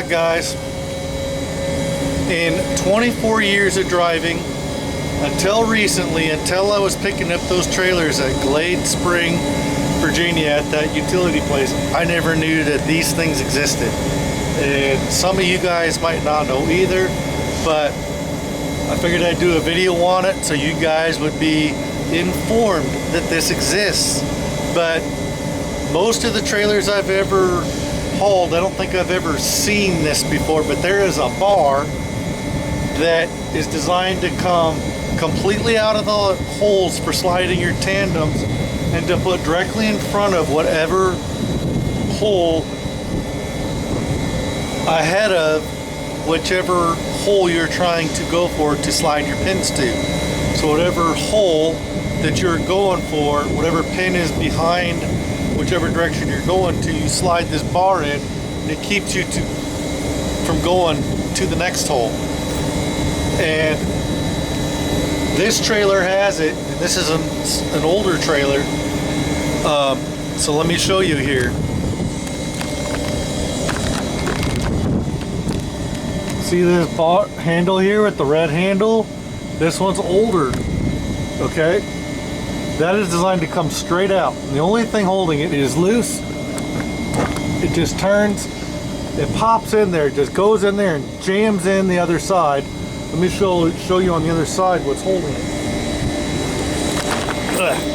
back, guys. In 24 years of driving, until recently, until I was picking up those trailers at Glade Spring, Virginia at that utility place, I never knew that these things existed. And some of you guys might not know either, but I figured I'd do a video on it so you guys would be informed that this exists. But most of the trailers I've ever hauled, I don't think I've ever seen this before, but there is a bar that is designed to come completely out of the holes for sliding your tandems and to put directly in front of whatever hole ahead of whichever hole you're trying to go for to slide your pins to. So whatever hole that you're going for, whatever pin is behind whichever direction you're going to, you slide this bar in and it keeps you from going to the next hole. And this trailer has it, and this is an older trailer, so let me show you here. See this bar handle here with the red handle? This one's older, okay? That is designed to come straight out. And the only thing holding it is loose. It just turns, it pops in there, it just goes in there and jams in the other side. Let me show you on the other side what's holding it. Ugh.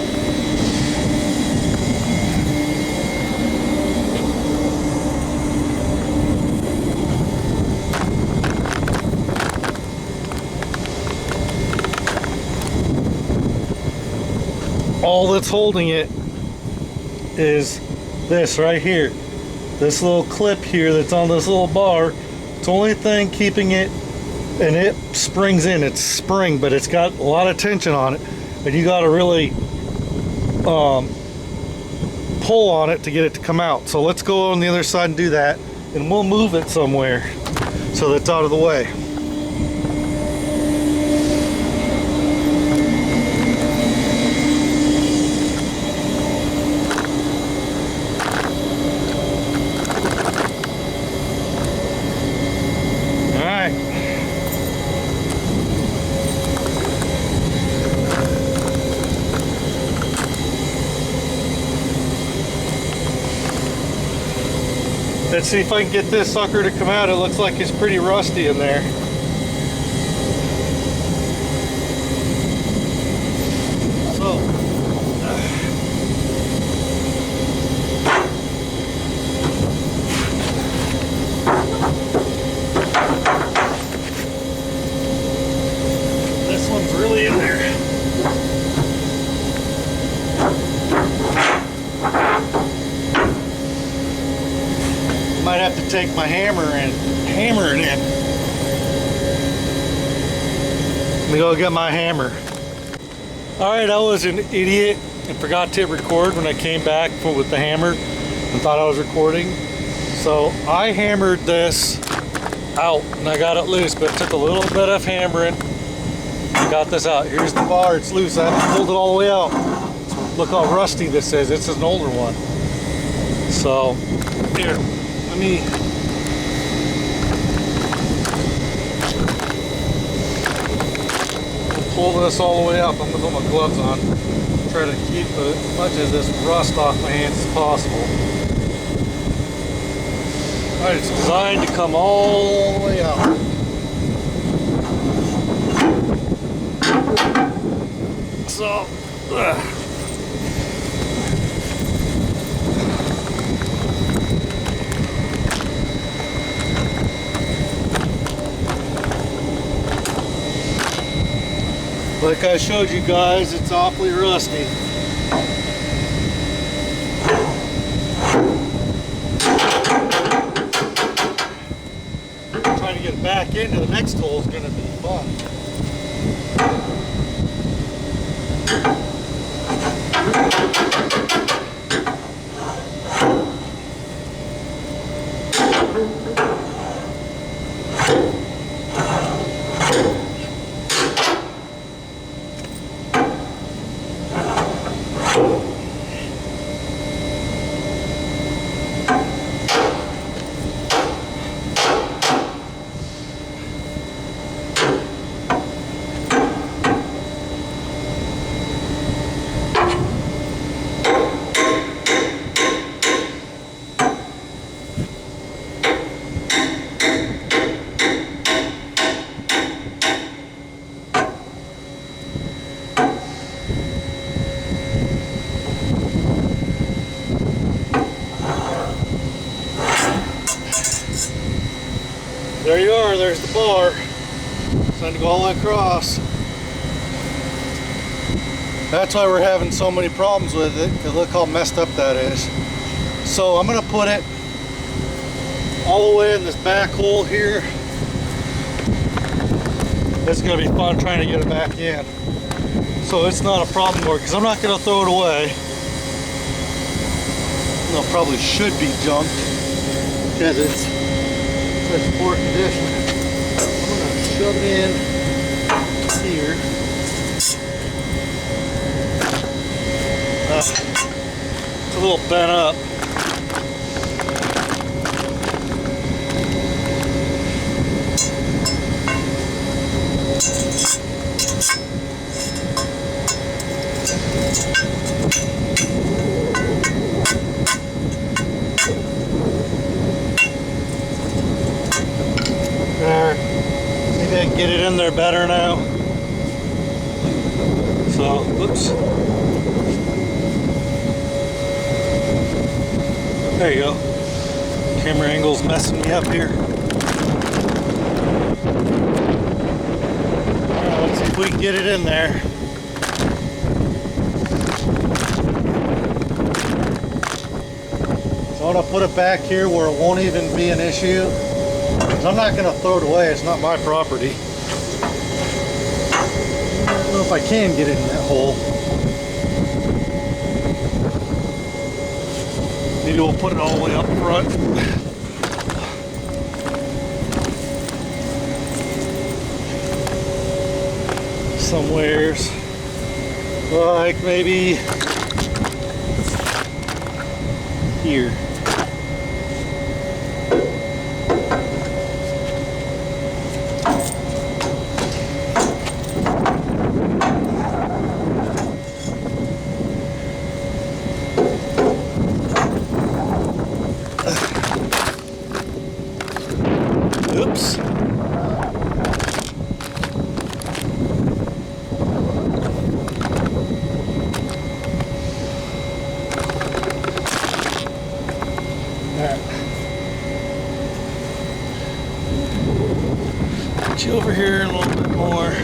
All that's holding it is this right here. This little clip here that's on this little bar. It's the only thing keeping it, and it springs in. It's spring, but it's got a lot of tension on it, and you got to really pull on it to get it to come out. So let's go on the other side and do that, and we'll move it somewhere so that it's out of the way. Let's see if I can get this sucker to come out. It looks like it's pretty rusty in there. So, this one's really in there. Might have to take my hammer and hammer it in. Let me go get my hammer. Alright, I was an idiot and forgot to hit record when I came back with the hammer and thought I was recording. So I hammered this out and I got it loose, but it took a little bit of hammering and got this out. Here's the bar, it's loose. I have to hold it all the way out. Look how rusty this is. This is an older one. So, here. Let me pull this all the way up. I'm going to put my gloves on. Try to keep as much of this rust off my hands as possible. Alright, it's designed to come all the way out. So, like I showed you guys, it's awfully rusty. Trying to get it back into the next hole is going to be fun. There you are, there's the bar. It's time to go all the way across. That's why we're having so many problems with it, because look how messed up that is. So I'm going to put it all the way in this back hole here. It's going to be fun trying to get it back in. So it's not a problem more, because I'm not going to throw it away. No, probably should be junked, because it's such poor condition. I'm going to shove it in here. It's a little bent up. There. Maybe I can get it in there better now. So, whoops. There you go. Camera angle's messing me up here. Alright, let's see if we can get it in there. So I'm going to put it back here where it won't even be an issue. Because I'm not going to throw it away, it's not my property. I don't know if I can get it in that hole. Maybe we'll put it all the way up front. Somewheres. Like maybe here. Oops. Alright. Get you over here a little bit more.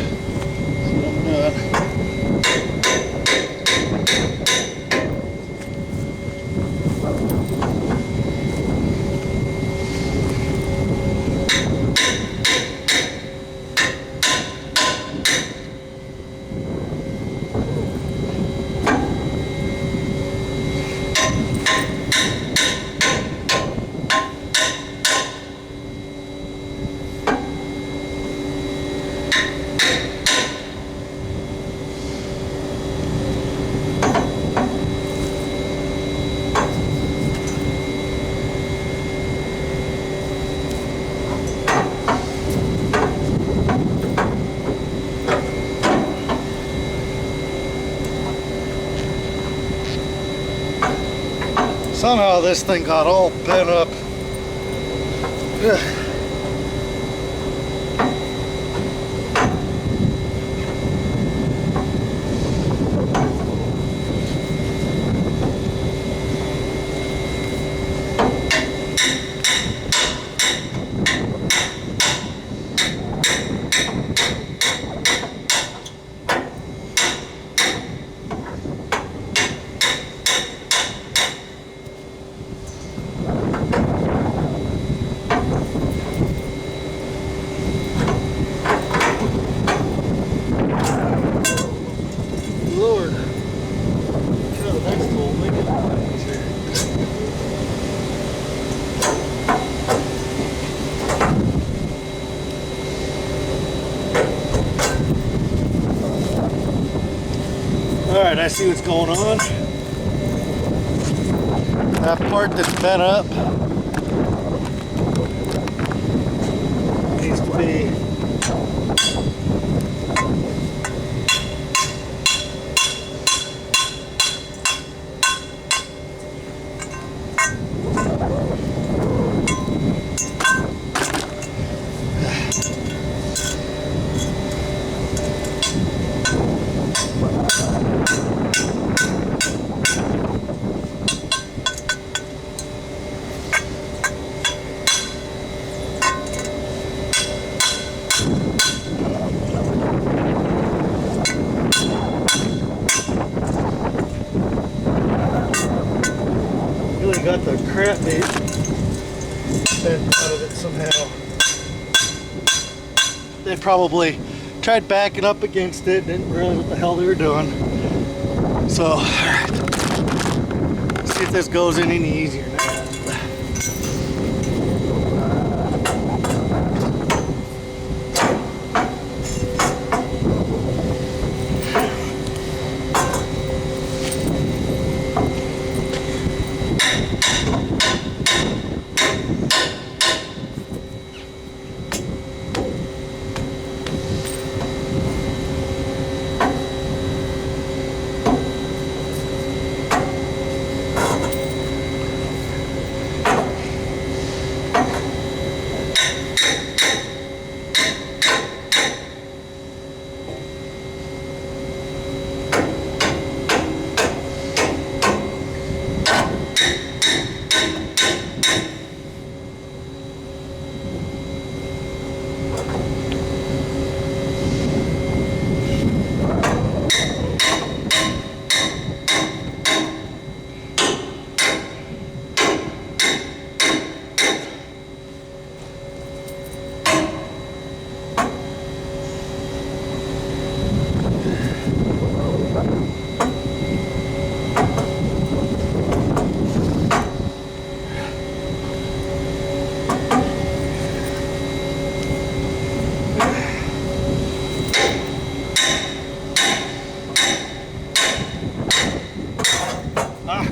Somehow this thing got all bent up. Ugh. Alright, I see what's going on. That part that's bent up needs to be got the crap bent out of it somehow. They probably tried backing up against it, didn't realize what the hell they were doing. So, alright. Let's see if this goes in any easier now.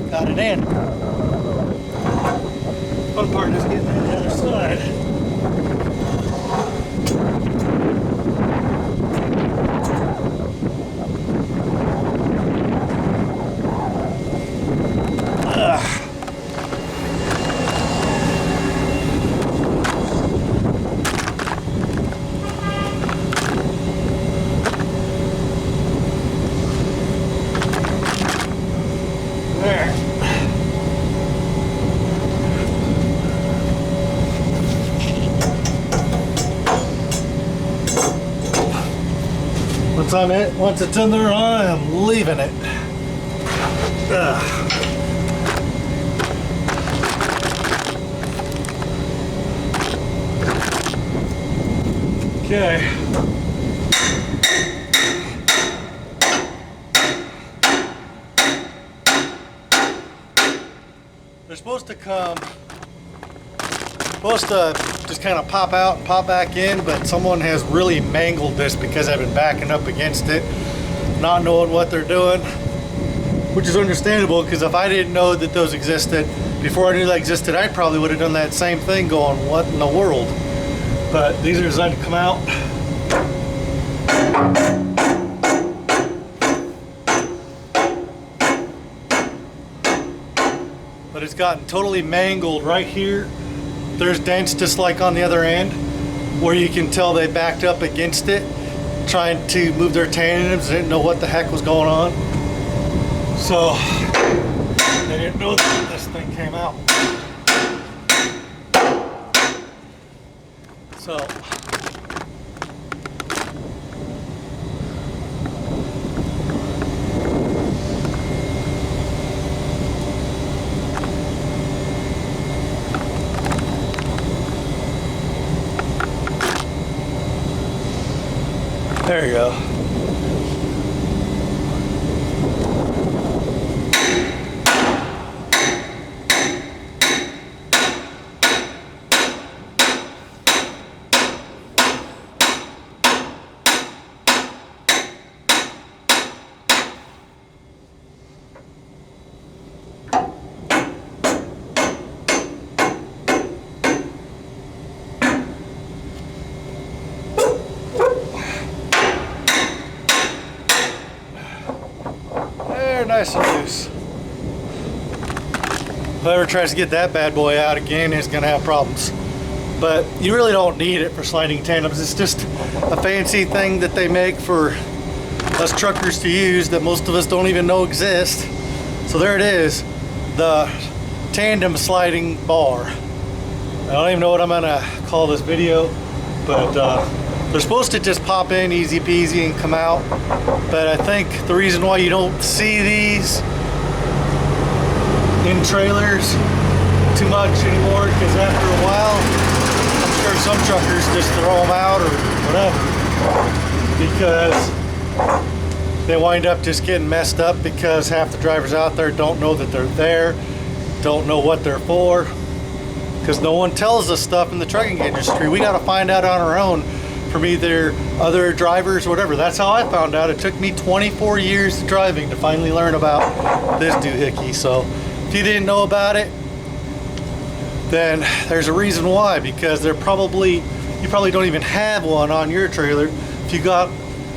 Got it in. Fun part is getting on the other side. Once it's in there, I am leaving it. Okay. They're supposed to just kind of pop out and pop back in, but someone has really mangled this because I've been backing up against it, not knowing what they're doing, which is understandable, because if I didn't know that those existed before I knew they existed, I probably would have done that same thing, going, what in the world? But these are designed to come out. But it's gotten totally mangled right here. There's dents just like on the other end where you can tell they backed up against it trying to move their tandems. They didn't know what the heck was going on. So they didn't know that this thing came out. So there you go. Nice and loose. Whoever tries to get that bad boy out again is going to have problems. But you really don't need it for sliding tandems. It's just a fancy thing that they make for us truckers to use that most of us don't even know exist. So there it is, the tandem sliding bar. I don't even know what I'm going to call this video, but they're supposed to just pop in easy peasy and come out. But I think the reason why you don't see these in trailers too much anymore, because after a while, I'm sure some truckers just throw them out or whatever, because they wind up just getting messed up because half the drivers out there don't know that they're there, don't know what they're for, because no one tells us stuff in the trucking industry. We got to find out on our own from either other drivers or whatever. That's how I found out. It took me 24 years of driving to finally learn about this doohickey. So if you didn't know about it, then there's a reason why, because you probably don't even have one on your trailer. If you got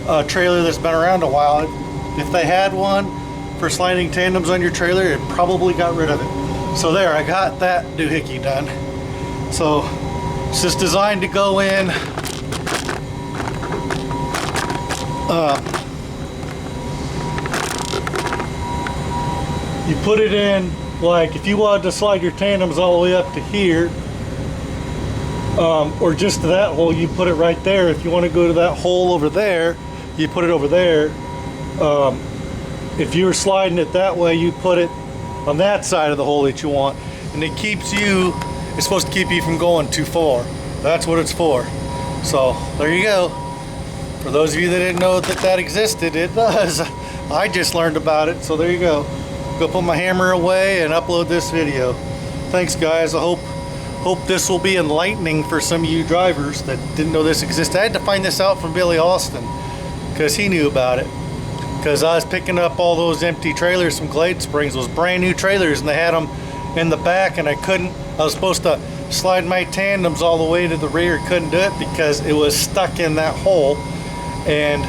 a trailer that's been around a while, if they had one for sliding tandems on your trailer, it probably got rid of it. So there, I got that doohickey done. So it's just designed to go in you put it in, like if you wanted to slide your tandems all the way up to here, or just to that hole, you put it right there. If you want to go to that hole over there, you put it over there. If you were sliding it that way, you put it on that side of the hole that you want, and it keeps you, it's supposed to keep you from going too far. That's what it's for. So there you go. For those of you that didn't know that that existed, it does. I just learned about it, so there you go. Go put my hammer away and upload this video. Thanks guys. I hope this will be enlightening for some of you drivers that didn't know this existed. I had to find this out from Billy Austin because he knew about it. Because I was picking up all those empty trailers from Glade Springs, those brand new trailers, and they had them in the back, and I was supposed to slide my tandems all the way to the rear. Couldn't do it because it was stuck in that hole, and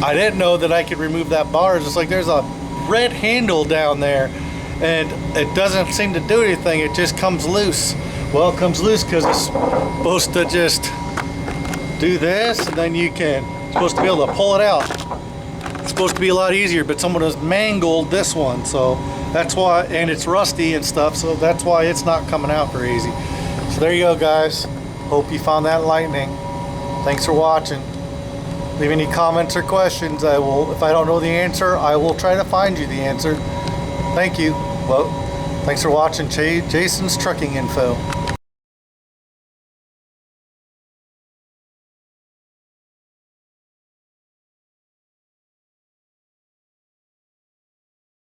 I didn't know that I could remove that bar. It's just like there's a red handle down there, and it doesn't seem to do anything. It just comes loose. Well, it comes loose because it's supposed to just do this, and then it's supposed to be able to pull it out. It's supposed to be a lot easier, but someone has mangled this one, so that's why, and it's rusty and stuff, so that's why it's not coming out very easy. So there you go guys. Hope you found that enlightening. Thanks for watching. Leave any comments or questions. If I don't know the answer, I will try to find you the answer. Thank you. Well, thanks for watching Jason's Trucking Info.